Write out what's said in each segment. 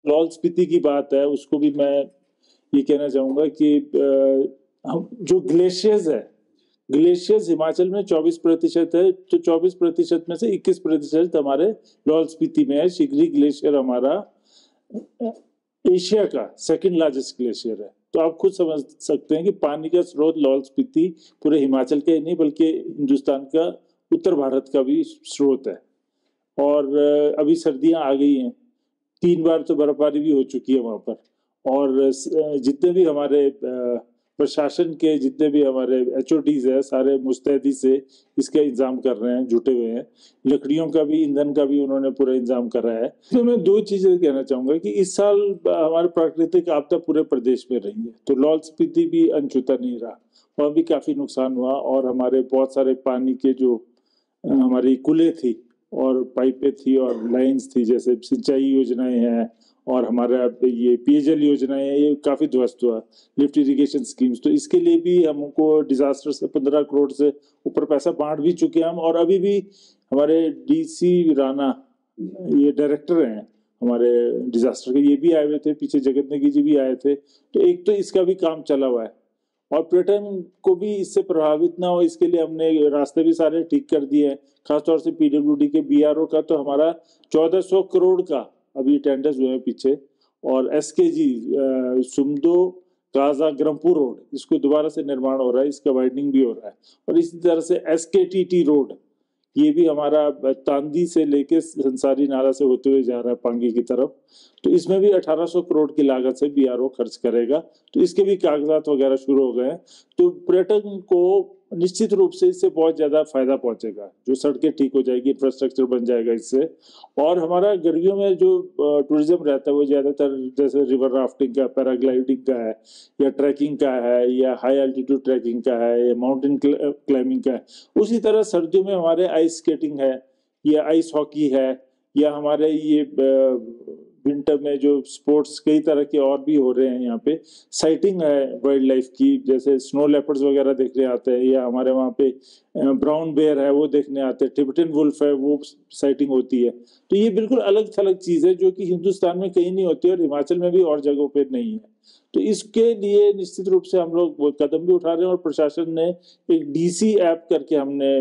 लाहौल स्पीति की बात है, उसको भी मैं ये कहना चाहूंगा कि हम जो ग्लेशियर्स है, ग्लेशियर्स हिमाचल में 24% है, तो 24% में से 21% हमारे लाहौल स्पीति में है। शिगरी ग्लेशियर हमारा एशिया का सेकंड लार्जेस्ट ग्लेशियर है। तो आप खुद समझ सकते हैं कि पानी का स्रोत लाहौल स्पीति पूरे हिमाचल का ही नहीं बल्कि हिंदुस्तान का, उत्तर भारत का भी स्रोत है। और अभी सर्दियां आ गई हैं, 3 बार तो बर्फबारी भी हो चुकी है वहां पर। और जितने भी हमारे प्रशासन के, जितने भी हमारे HODs है, सारे मुस्तैदी से इसका इंतजाम कर रहे हैं, जुटे हुए हैं। लकड़ियों का भी, ईंधन का भी उन्होंने पूरा इंतजाम करा है। तो मैं दो चीजें कहना चाहूंगा कि इस साल हमारे प्राकृतिक आपदा पूरे प्रदेश में रही है, तो लाहौल स्पीति भी अनछूता नहीं रहा, वहाँ भी काफी नुकसान हुआ। और हमारे बहुत सारे पानी के जो हमारी कुलें थी और पाइपें थी और लाइंस थी, जैसे सिंचाई योजनाएं हैं और हमारा ये पेयजल योजनाएं हैं, ये काफी ध्वस्त हुआ। लिफ्ट इरिगेशन स्कीम्स, तो इसके लिए भी हमको डिजास्टर से 15 करोड़ से ऊपर पैसा बांट भी चुके हैं हम। और अभी भी हमारे DC राणा, ये डायरेक्टर हैं हमारे डिजास्टर के, ये भी आए हुए थे, पीछे जगत नेगी जी भी आए थे। तो एक तो इसका भी काम चला हुआ है, और पर्यटन को भी इससे प्रभावित ना हो इसके लिए हमने रास्ते भी सारे ठीक कर दिए हैं। खासतौर से PWD के BRO का तो हमारा 1400 करोड़ का अभी टेंडर्स हुए हैं पीछे। और SKG सुमदो काजा ग्रमपुर रोड, इसको दोबारा से निर्माण हो रहा है, इसका वाइडनिंग भी हो रहा है। और इसी तरह से SKTT रोड, ये भी हमारा तांदी से लेके संसारी नाला से होते हुए जा रहा है पांगी की तरफ। तो इसमें भी 1800 करोड़ की लागत से BRO खर्च करेगा। तो इसके भी कागजात वगैरह शुरू हो गए हैं। तो पर्यटन को निश्चित रूप से इससे बहुत ज्यादा फायदा पहुंचेगा, जो सड़कें ठीक हो जाएगी, इंफ्रास्ट्रक्चर बन जाएगा इससे। और हमारा गर्मियों में जो टूरिज्म रहता है वो ज्यादातर जैसे रिवर राफ्टिंग का, पैराग्लाइडिंग का है, या ट्रैकिंग का है, या हाई एल्टीट्यूड ट्रैकिंग का है, या माउंटेन क्लाइंबिंग का है। उसी तरह सर्दियों में हमारे आइस स्केटिंग है, या आइस हॉकी है, या हमारे ये विंटर में जो स्पोर्ट्स कई तरह के और भी हो रहे हैं यहाँ पे। साइटिंग है वाइल्ड लाइफ की, जैसे स्नो लेपर्ड्स वगैरह देखने आते हैं, या हमारे वहाँ पे ब्राउन बेयर है वो देखने आते हैं, टिबेटन वुल्फ है वो साइटिंग होती है। तो ये बिल्कुल अलग थलग चीज है जो कि हिंदुस्तान में कहीं नहीं होती और हिमाचल में भी और जगहों पे नहीं है। तो इसके लिए निश्चित रूप से हम लोग कदम भी उठा रहे हैं, और प्रशासन ने एक DC ऐप करके हमने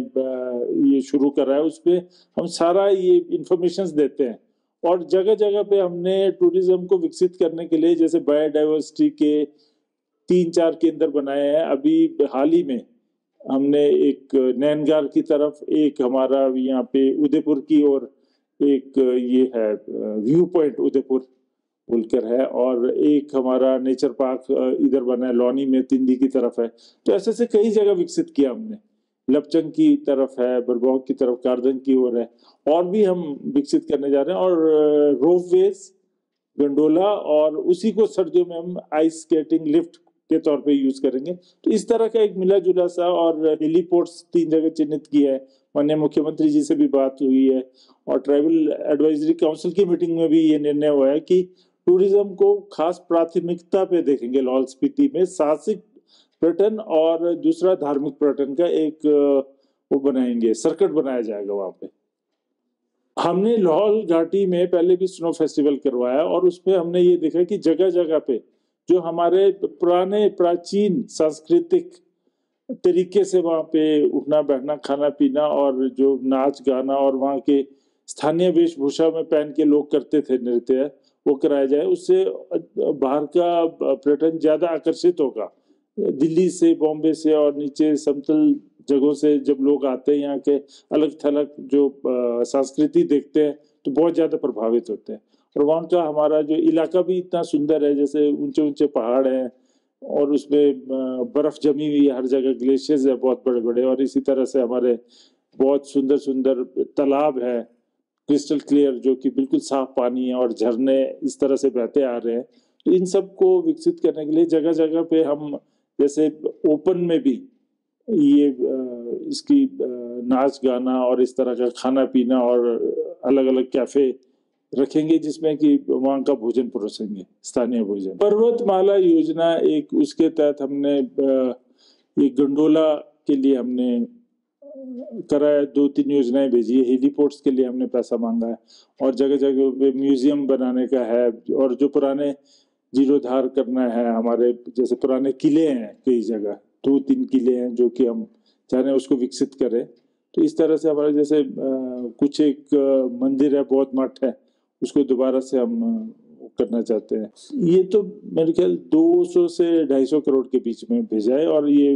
ये शुरू करा है, उसपे हम सारा ये इंफॉर्मेशन देते हैं। और जगह जगह पे हमने टूरिज्म को विकसित करने के लिए जैसे बायोडाइवर्सिटी के 3-4 केंद्र बनाए हैं। अभी हाल ही में हमने एक नैनगार की तरफ, एक हमारा यहाँ पे उदयपुर की ओर एक ये है व्यू पॉइंट उदयपुर बोलकर है, और एक हमारा नेचर पार्क इधर बना है लौनी में, तिंदी की तरफ है। तो ऐसे से कई जगह विकसित किया हमने, लपचंग की तरफ है, बरबौग की तरफ, कारदंग की ओर है, और भी हम विकसित करने जा रहे हैं। और रोपवेज, गंडोला, और उसी को सर्दियों में हम आइस स्केटिंग लिफ्ट के तौर पे यूज करेंगे। तो इस तरह का एक मिला जुला सा, और हेलीपोर्ट्स 3 जगह चिन्हित किया है। माननीय मुख्यमंत्री जी से भी बात हुई है, और ट्राइबल एडवाइजरी काउंसिल की मीटिंग में भी ये निर्णय हुआ है कि टूरिज्म को खास प्राथमिकता पे देखेंगे लाहौल स्पीति में। साहसिक पर्यटन और दूसरा धार्मिक पर्यटन का एक वो बनाएंगे, सर्किट बनाया जाएगा वहां पे। हमने लाहौल घाटी में पहले भी स्नो फेस्टिवल करवाया, और उसमें हमने ये देखा कि जगह जगह पे जो हमारे पुराने प्राचीन सांस्कृतिक तरीके से वहाँ पे उठना बैठना, खाना पीना, और जो नाच गाना और वहाँ के स्थानीय वेशभूषा में पहन के लोग करते थे नृत्य, वो कराया जाए। उससे बाहर का पर्यटन ज्यादा आकर्षित होगा। दिल्ली से, बॉम्बे से और नीचे समतल जगहों से जब लोग आते हैं, यहाँ के अलग थलग जो संस्कृति देखते हैं, तो बहुत ज्यादा प्रभावित होते हैं। और वहाँ का हमारा जो इलाका भी इतना सुंदर है, जैसे ऊंचे ऊंचे पहाड़ हैं, और उसमें बर्फ जमी हुई है हर जगह, ग्लेशियर्स है बहुत बड़े बड़े, और इसी तरह से हमारे बहुत सुंदर सुंदर तालाब है, क्रिस्टल क्लियर, जो कि बिल्कुल साफ पानी है, और झरने इस तरह से बहते आ रहे हैं। तो इन सब को विकसित करने के लिए जगह जगह पे हम जैसे ओपन में भी ये इसकी नाच गाना और इस तरह का खाना पीना और अलग अलग कैफे रखेंगे, जिसमें कि वहाँ का भोजन परोसेंगे, स्थानीय भोजन। पर्वतमाला योजना एक, उसके तहत हमने एक गंडोला के लिए हमने करा है, 2-3 योजनाएं भेजी है, हेलीपोर्ट्स के लिए हमने पैसा मांगा है, और जगह जगह पे म्यूजियम बनाने का है, और जो पुराने जीर्णोद्धार करना है, हमारे जैसे पुराने किले हैं, कई जगह 2-3 किले हैं जो कि हम चाह रहे हैं उसको विकसित करें। तो इस तरह से हमारे जैसे कुछ एक मंदिर है, बौद्ध मठ है, उसको दोबारा से हम करना चाहते हैं। ये तो मेरे ख्याल 200 से 250 करोड़ के बीच में भेजा है, और ये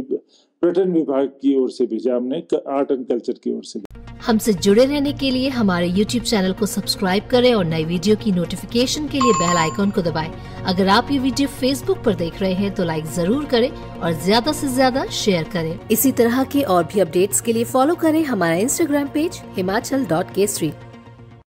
पर्यटन विभाग की ओर से भेजा हमने, आर्ट एंड कल्चर की ओर से। हमसे जुड़े रहने के लिए हमारे YouTube चैनल को सब्सक्राइब करें और नई वीडियो की नोटिफिकेशन के लिए बेल आइकॉन को दबाएं। अगर आप ये वीडियो Facebook पर देख रहे हैं तो लाइक जरूर करें और ज्यादा से ज्यादा शेयर करें। इसी तरह के और भी अपडेट्स के लिए फॉलो करें हमारा Instagram पेज himachal.kesari।